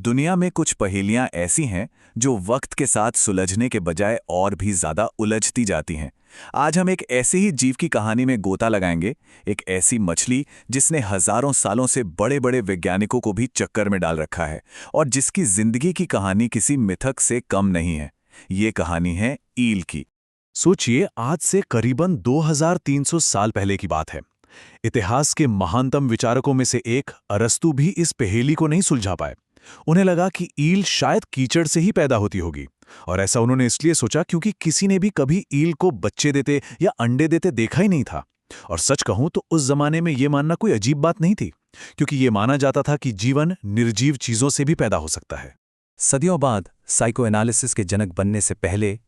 दुनिया में कुछ पहेलियां ऐसी हैं जो वक्त के साथ सुलझने के बजाय और भी ज्यादा उलझती जाती हैं। आज हम एक ऐसे ही जीव की कहानी में गोता लगाएंगे, एक ऐसी मछली जिसने हजारों सालों से बड़े बड़े वैज्ञानिकों को भी चक्कर में डाल रखा है और जिसकी जिंदगी की कहानी किसी मिथक से कम नहीं है। ये कहानी है ईल की। सोचिए, आज से करीबन 2300 साल पहले की बात है। इतिहास के महानतम विचारकों में से एक अरस्तू भी इस पहेली को नहीं सुलझा पाए। उन्हें लगा कि ईल शायद कीचड़ से ही पैदा होती होगी, और ऐसा उन्होंने इसलिए सोचा क्योंकि किसी ने भी कभी ईल को बच्चे देते या अंडे देते देखा ही नहीं था। और सच कहूं तो उस जमाने में यह मानना कोई अजीब बात नहीं थी, क्योंकि यह माना जाता था कि जीवन निर्जीव चीजों से भी पैदा हो सकता है। सदियों बाद साइको एनालिसिस के जनक बनने से पहले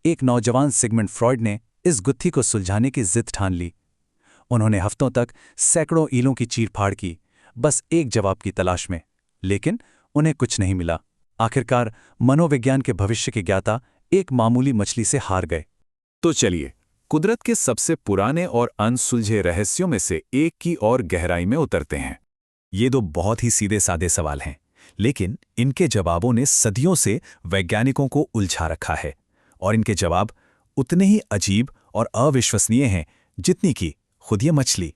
एक नौजवान सिगमंड फ्रॉइड ने इस गुत्थी को सुलझाने की जिद ठान ली। उन्होंने हफ्तों तक सैकड़ों ईलों की चीरफाड़ की, बस एक जवाब की तलाश में, लेकिन उन्हें कुछ नहीं मिला। आखिरकार मनोविज्ञान के भविष्य के ज्ञाता एक मामूली मछली से हार गए। तो चलिए, कुदरत के सबसे पुराने और अनसुलझे रहस्यों में से एक की और गहराई में उतरते हैं। ये दो बहुत ही सीधे सादे सवाल हैं, लेकिन इनके जवाबों ने सदियों से वैज्ञानिकों को उलझा रखा है, और इनके जवाब उतने ही अजीब और अविश्वसनीय हैं जितनी कि खुद ये मछली।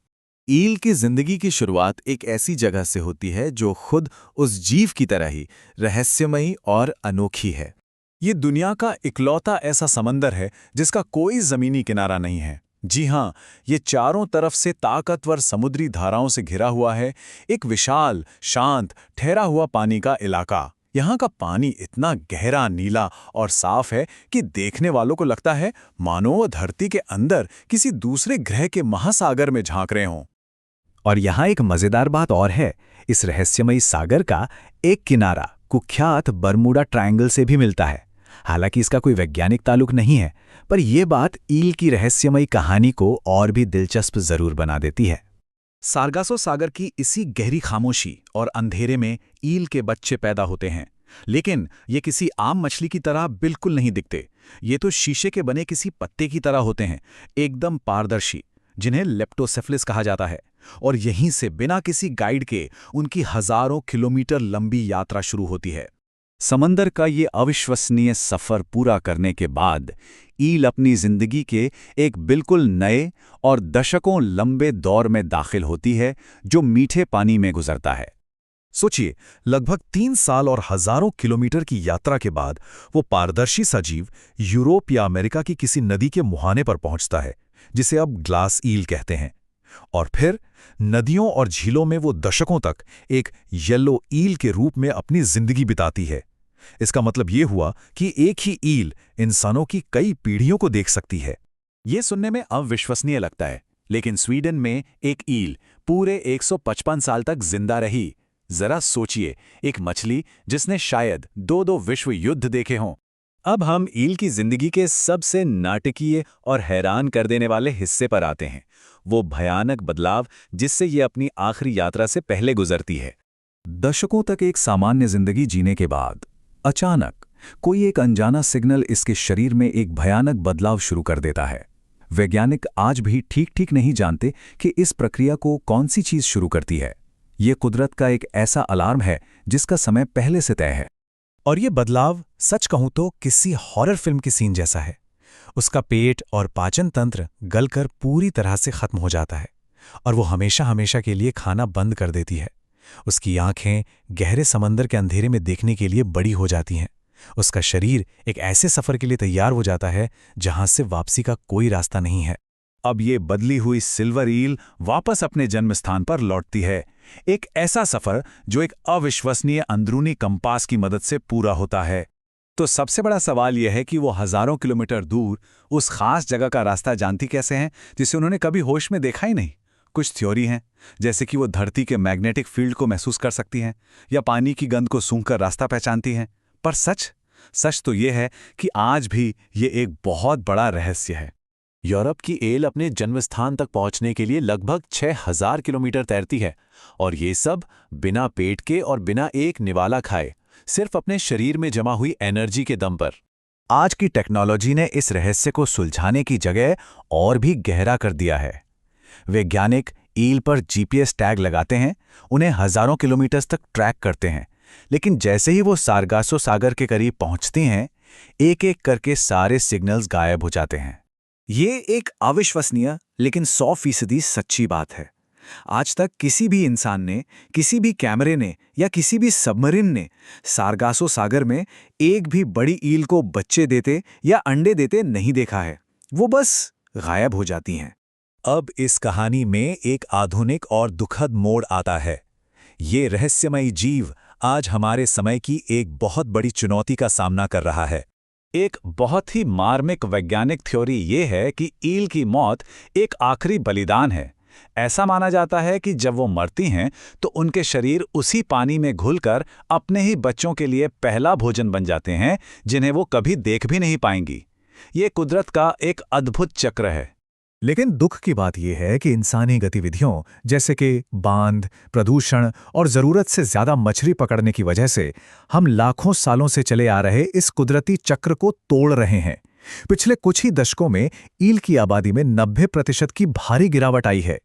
ईल की जिंदगी की शुरुआत एक ऐसी जगह से होती है जो खुद उस जीव की तरह ही रहस्यमयी और अनोखी है। ये दुनिया का इकलौता ऐसा समंदर है जिसका कोई जमीनी किनारा नहीं है। जी हां, ये चारों तरफ से ताकतवर समुद्री धाराओं से घिरा हुआ है, एक विशाल, शांत, ठहरा हुआ पानी का इलाका। यहाँ का पानी इतना गहरा, नीला और साफ है कि देखने वालों को लगता है मानो वो धरती के अंदर किसी दूसरे ग्रह के महासागर में झांक रहे हों। और यहाँ एक मजेदार बात और है, इस रहस्यमयी सागर का एक किनारा कुख्यात बरमूडा ट्रायंगल से भी मिलता है। हालांकि इसका कोई वैज्ञानिक ताल्लुक नहीं है, पर यह बात ईल की रहस्यमयी कहानी को और भी दिलचस्प जरूर बना देती है। सारगासो सागर की इसी गहरी खामोशी और अंधेरे में ईल के बच्चे पैदा होते हैं, लेकिन ये किसी आम मछली की तरह बिल्कुल नहीं दिखते। ये तो शीशे के बने किसी पत्ते की तरह होते हैं, एकदम पारदर्शी, जिन्हें लेप्टोसेफलिस कहा जाता है। और यहीं से बिना किसी गाइड के उनकी हजारों किलोमीटर लंबी यात्रा शुरू होती है। समंदर का ये अविश्वसनीय सफर पूरा करने के बाद ईल अपनी जिंदगी के एक बिल्कुल नए और दशकों लंबे दौर में दाखिल होती है, जो मीठे पानी में गुजरता है। सोचिए, लगभग 3 साल और हजारों किलोमीटर की यात्रा के बाद वो पारदर्शी सजीव यूरोप या अमेरिका की किसी नदी के मुहाने पर पहुंचता है, जिसे अब ग्लास ईल कहते हैं। और फिर नदियों और झीलों में वो दशकों तक एक येलो ईल के रूप में अपनी जिंदगी बिताती है। इसका मतलब ये हुआ कि एक ही ईल इंसानों की कई पीढ़ियों को देख सकती है। ये सुनने में अविश्वसनीय लगता है, लेकिन स्वीडन में एक ईल पूरे 155 साल तक जिंदा रही। जरा सोचिए, एक मछली जिसने शायद 2 विश्व युद्ध देखे हों। अब हम ईल की जिंदगी के सबसे नाटकीय और हैरान कर देने वाले हिस्से पर आते हैं, वो भयानक बदलाव जिससे ये अपनी आखिरी यात्रा से पहले गुजरती है। दशकों तक एक सामान्य जिंदगी जीने के बाद अचानक कोई एक अनजाना सिग्नल इसके शरीर में एक भयानक बदलाव शुरू कर देता है। वैज्ञानिक आज भी ठीक नहीं जानते कि इस प्रक्रिया को कौन सी चीज शुरू करती है। ये कुदरत का एक ऐसा अलार्म है जिसका समय पहले से तय है। और ये बदलाव, सच कहूं तो, किसी हॉरर फिल्म की सीन जैसा है। उसका पेट और पाचन तंत्र गलकर पूरी तरह से खत्म हो जाता है, और वो हमेशा हमेशा के लिए खाना बंद कर देती है। उसकी आंखें गहरे समंदर के अंधेरे में देखने के लिए बड़ी हो जाती हैं। उसका शरीर एक ऐसे सफर के लिए तैयार हो जाता है जहां से वापसी का कोई रास्ता नहीं है। अब ये बदली हुई सिल्वर ईल वापस अपने जन्म स्थान पर लौटती है। एक ऐसा सफर जो एक अविश्वसनीय अंदरूनी कंपास की मदद से पूरा होता है। तो सबसे बड़ा सवाल यह है कि वो हजारों किलोमीटर दूर उस खास जगह का रास्ता जानती कैसे हैं जिसे उन्होंने कभी होश में देखा ही नहीं। कुछ थ्योरी हैं, जैसे कि वो धरती के मैग्नेटिक फील्ड को महसूस कर सकती हैं या पानी की गंध को सूंघकर रास्ता पहचानती हैं। पर सच तो ये है कि आज भी ये एक बहुत बड़ा रहस्य है। यूरोप की ईल अपने जन्मस्थान तक पहुंचने के लिए लगभग 6000 किलोमीटर तैरती है, और ये सब बिना पेट के और बिना एक निवाला खाए, सिर्फ अपने शरीर में जमा हुई एनर्जी के दम पर। आज की टेक्नोलॉजी ने इस रहस्य को सुलझाने की जगह और भी गहरा कर दिया है। वैज्ञानिक ईल पर जीपीएस टैग लगाते हैं, उन्हें हजारों किलोमीटर तक ट्रैक करते हैं, लेकिन जैसे ही वो सारगासो सागर के करीब पहुंचते हैं, एक एक करके सारे सिग्नल्स गायब हो जाते हैं। ये एक अविश्वसनीय लेकिन 100% सच्ची बात है। आज तक किसी भी इंसान ने, किसी भी कैमरे ने या किसी भी सबमरीन ने सारगासो सागर में एक भी बड़ी ईल को बच्चे देते या अंडे देते नहीं देखा है। वो बस गायब हो जाती हैं। अब इस कहानी में एक आधुनिक और दुखद मोड़ आता है। ये रहस्यमयी जीव आज हमारे समय की एक बहुत बड़ी चुनौती का सामना कर रहा है। एक बहुत ही मार्मिक वैज्ञानिक थ्योरी ये है कि ईल की मौत एक आखिरी बलिदान है। ऐसा माना जाता है कि जब वो मरती हैं तो उनके शरीर उसी पानी में घुलकर अपने ही बच्चों के लिए पहला भोजन बन जाते हैं, जिन्हें वो कभी देख भी नहीं पाएंगी। ये कुदरत का एक अद्भुत चक्र है। लेकिन दुख की बात यह है कि इंसानी गतिविधियों जैसे कि बांध, प्रदूषण और ज़रूरत से ज़्यादा मछली पकड़ने की वजह से हम लाखों सालों से चले आ रहे इस कुदरती चक्र को तोड़ रहे हैं। पिछले कुछ ही दशकों में ईल की आबादी में 90% की भारी गिरावट आई है।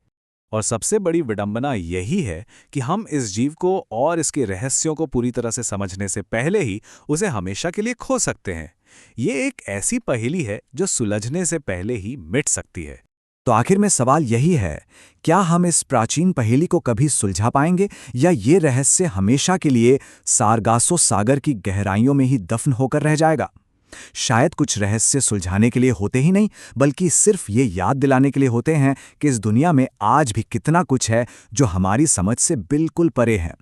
और सबसे बड़ी विडंबना यही है कि हम इस जीव को और इसके रहस्यों को पूरी तरह से समझने से पहले ही उसे हमेशा के लिए खो सकते हैं। ये एक ऐसी पहेली है जो सुलझने से पहले ही मिट सकती है। तो आखिर में सवाल यही है, क्या हम इस प्राचीन पहेली को कभी सुलझा पाएंगे या ये रहस्य हमेशा के लिए सारगासो सागर की गहराइयों में ही दफन होकर रह जाएगा? शायद कुछ रहस्य सुलझाने के लिए होते ही नहीं, बल्कि सिर्फ ये याद दिलाने के लिए होते हैं कि इस दुनिया में आज भी कितना कुछ है जो हमारी समझ से बिल्कुल परे है।